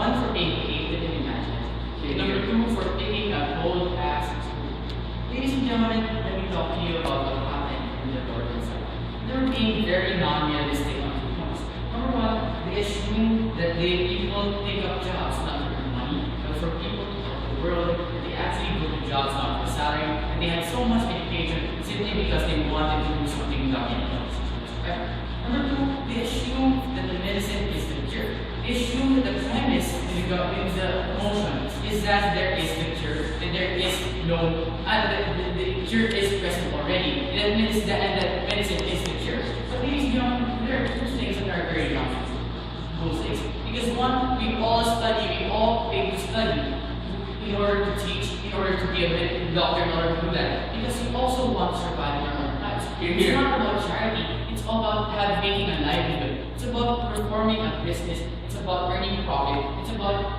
one, for being creative and imaginative. And number two, for taking a bold path. Ladies and gentlemen, let me talk to you about what happened in the government side. They're being very non-realistic on two points. Number one, they assume that people take up jobs not for money, but for people to help the world. They actually go to jobs not for salary, and they had so much education simply because they wanted to do something without any jobs. Right? Number two, they assume that the medicine is the cure. They assume that the premise in the motion is that there is the cure, that there is no, the cure is present already, and that medicine is the cure. But ladies and gentlemen, there are two things that are very wrong. Those things. Because one, we all study, we all pay to study in order to teach, in order to be a doctor, in order to do that. Because we also want to survive in our own lives. It's not about charity, it's all about making a livelihood. It's about performing a business, it's about earning profit, it's about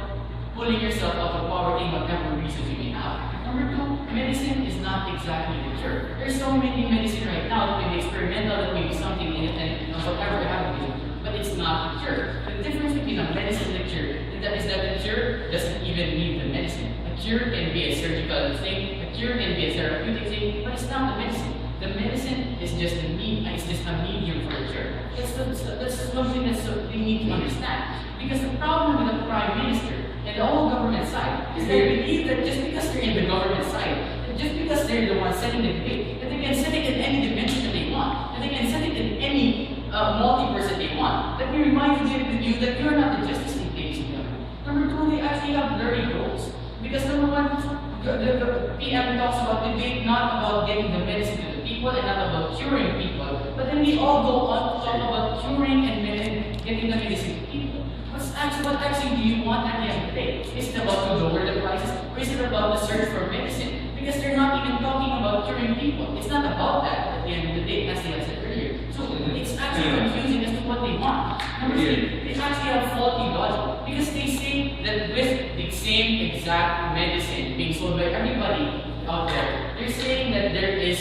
pulling yourself out of poverty, whatever reasons you may have. Number two, medicine is not exactly the cure. There's so many medicine right now that may be experimental, that may be something in it, and whatever happened, but it's not the cure. The difference between a medicine and a cure is that the cure doesn't even need the medicine. A cure can be a surgical thing, a cure can be a therapeutic thing, but it's not the medicine. The medicine is just a medium for a cure. That's something that we need to understand. Because the problem with the Prime Minister and the whole government side is they believe that just because they're in the government side, and just because they're the ones setting the debate, that they can set it in any dimension that they want, that they can set it in any multiverse that they want. Let me remind you that you're not the Justice League, ladies and gentlemen. Number two, they actually have blurry goals. Because number one, the PM talks about debate not about getting the medicine to the people and not about curing people, but then we all go on to talk about curing and getting the medicine to people. What actually do you want at the end of the day? Is it about to lower the prices, or is it about the search for medicine? Because they're not even talking about curing people. It's not about that at the end of the day, as I said earlier. So it's actually confusing as to what they want. Number three, they actually have faulty logic, because they say that with the same exact medicine being sold by everybody out there, they're saying that there is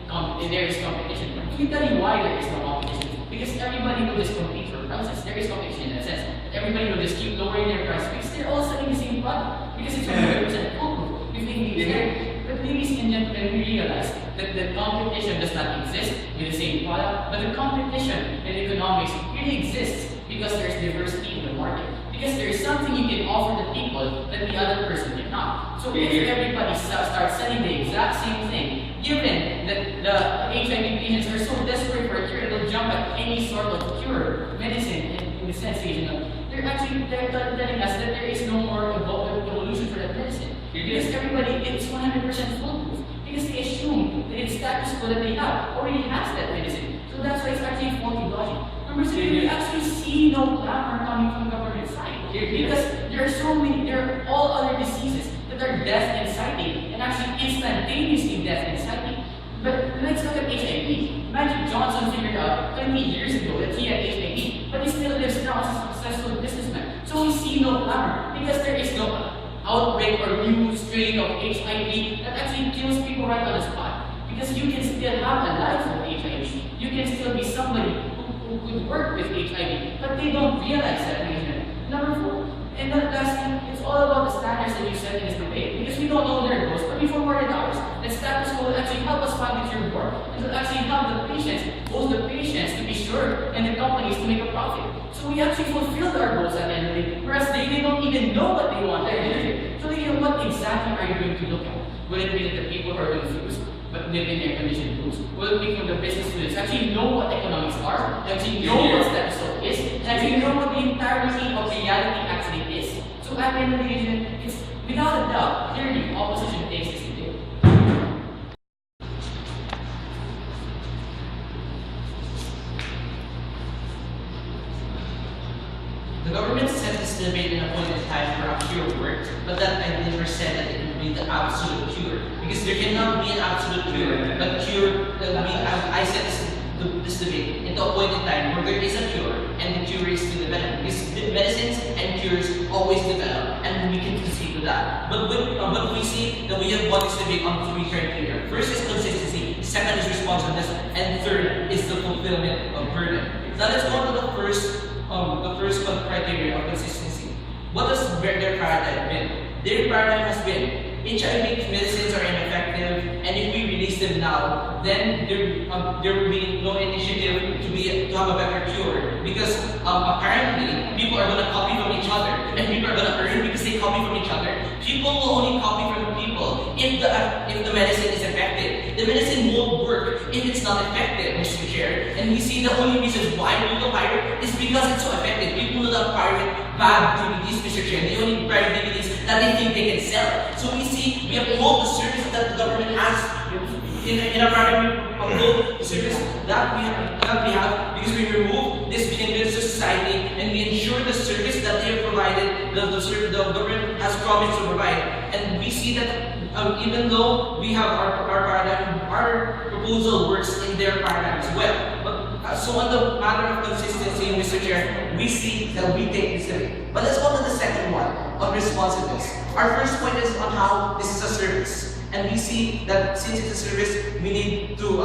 competition. Let me tell you why there is no competition. Because everybody will just compete for prices. There is competition in that sense. Everybody will just keep lowering their price because they're all selling the same product. Because it's 100% foolproof. You think it's there. But ladies and gentlemen, we realize that the competition does not exist with the same product, but the competition in economics really exists because there's diversity in the market. Because there is something you can offer the people that the other person cannot. So if everybody starts selling the exact same thing, given that the HIV patients are so desperate for a cure, they'll jump at any sort of cure, medicine, in the sense, they're telling us that there is no more evolution for that medicine. Because everybody is 100% foolproof. Because they assume that it's status quo that they have already has that medicine. So that's why it's actually faulty logic. Number three, we actually see no clamor coming from government side. Because there are so many, there are all other diseases that are death inciting and actually instantaneously death inciting. But let's look at HIV. Magic Johnson figured out 20 years ago that he had HIV, but he still lives now as a successful businessman. So we see no clamor because there is no outbreak or new strain of HIV that actually kills people right on the spot. Because you can still have a life with HIV. You can still be somebody who could work with HIV, but they don't realize that. Number four, and the last thing, it's all about the standards that you set in this debate. Because we don't know their goals, but before more than ours, the status quo will actually help us find the cure more. It will actually help the patients, both the patients to be sure, and the companies to make a profit. So we actually fulfilled our goals at the end of the day, whereas they don't even know what they want. So what exactly are you going to look at? Will it be that the people who are confused, but live in air-conditioned rooms? Will it be from the business students actually know what economics are, actually know what status quo is, and actually know what the entirety of reality actually is? So at the end of the day, it's without a doubt, clearly, opposition takes this debate. The government set this debate in a point in time for a cure work, but that I never said that it would be the absolute cure. Because there cannot be an absolute cure, but I set this debate into a point in time where there is a cure, and the cure is to develop. Because medicines and cures always develop, and we can concede to that. But we see that we have won this debate on three criteria. First is consistency, second is responsiveness, and third is the fulfillment of burden. Now let's go to the first criteria of consistency. What does their paradigm been? Their paradigm has been HIV medicines are ineffective, and if we release them now, then there will be no initiative to have a better cure, because apparently people are going to copy from each other, and people are going to earn because they copy from each other. People will only copy from people if the medicine is effective. The medicine won't work if it's not effective, Mr. Chair. And we see the only reason why people pirate is because it's so effective. People do not pirate bad DVDs, Mr. Chair. They only pirate DVDs that they think they can sell. So we see we have all the services that the government has in our paradigm of the service that we have because we remove this hindrance to society and we ensure the service that they have provided, the government has promised to provide. And we see that even though we have our paradigm, our proposal works in their paradigm as well. But so on the matter of consistency, Mr. Chair, we see that we take this away. But let's go to the second one on responsiveness. Our first point is on how this is a service. And we see that since it's a service, we need to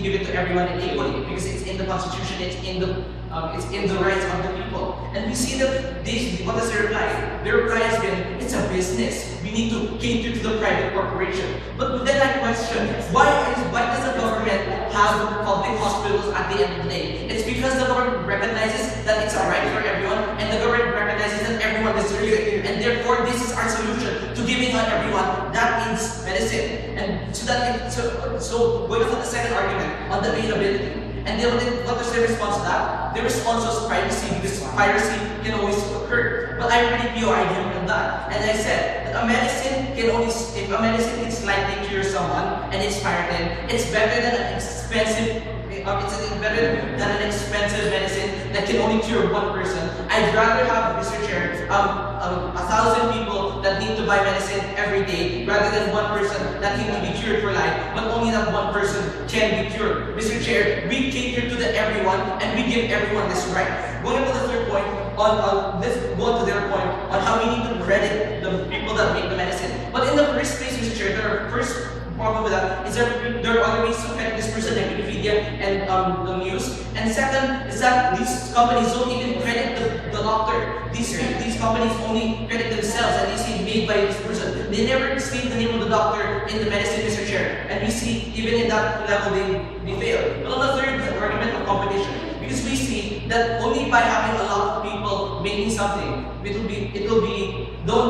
give it to everyone equally because it's in the Constitution, it's in the rights of the people. And we see that what does their reply? Their reply has been, it's a business. We need to cater to the private corporation. But then I question, why does the government have public hospitals at the end of the day? It's because the government recognizes that it's a right for everyone, and the government recognizes that everyone deserves it. And therefore, this is our solution to giving on everyone that needs medicine. And so going to the second argument on the availability. And then what is their response to that? Their response was privacy, because piracy can always occur. But I really feel argument on that. And I said that a medicine can only, if a medicine can slightly cure someone and it's pirated, it's better than an expensive medicine that can only cure one person. I'd rather have, Mr. Chair, 1,000 people that need to buy medicine every day rather than one person that need to be cured for life, but only that one person can be cured. Mr. Chair, we cater to everyone and we give everyone this right. Going to the third point, let's go to their point on how we need to credit the people that make the medicine. But in the first place, Mr. Chair, the first problem with that is that there are other ways to credit this person like Wikipedia and the news. And second is that these companies don't even credit the doctor. These companies only credit themselves and they say made by this person. They never state the name of the doctor in the medicine, Mr. Chair. And we see even in that level they fail. But on the third argument of competition, because we see that only by having a lot of people making something,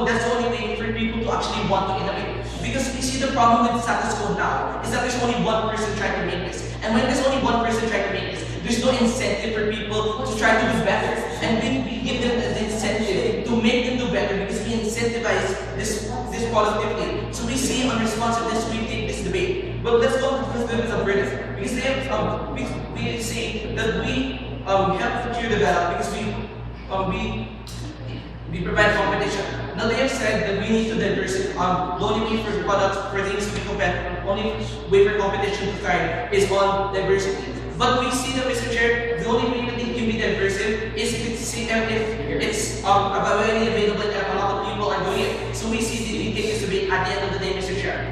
that's the only way for people to actually want to innovate. Because we see the problem with status quo now is that there's only one person trying to make this. And when there's only one person trying to make this, there's no incentive for people to try to do better. And we give them the incentive to make them do better because we incentivize this positively. So we see on responsiveness, we take this debate. But let's go to the limits of British. Because they have, we say that we help the cure develop because we provide competition. Now they have said that we need to diversify. The only way for products, for things to be competitive, only way for competition to thrive is on diversity. But we see that, Mr. Chair, the only way that it can be diverse is if it's available and a lot of people are doing it. So we see the take this debate at the end of the day, Mr. Chair.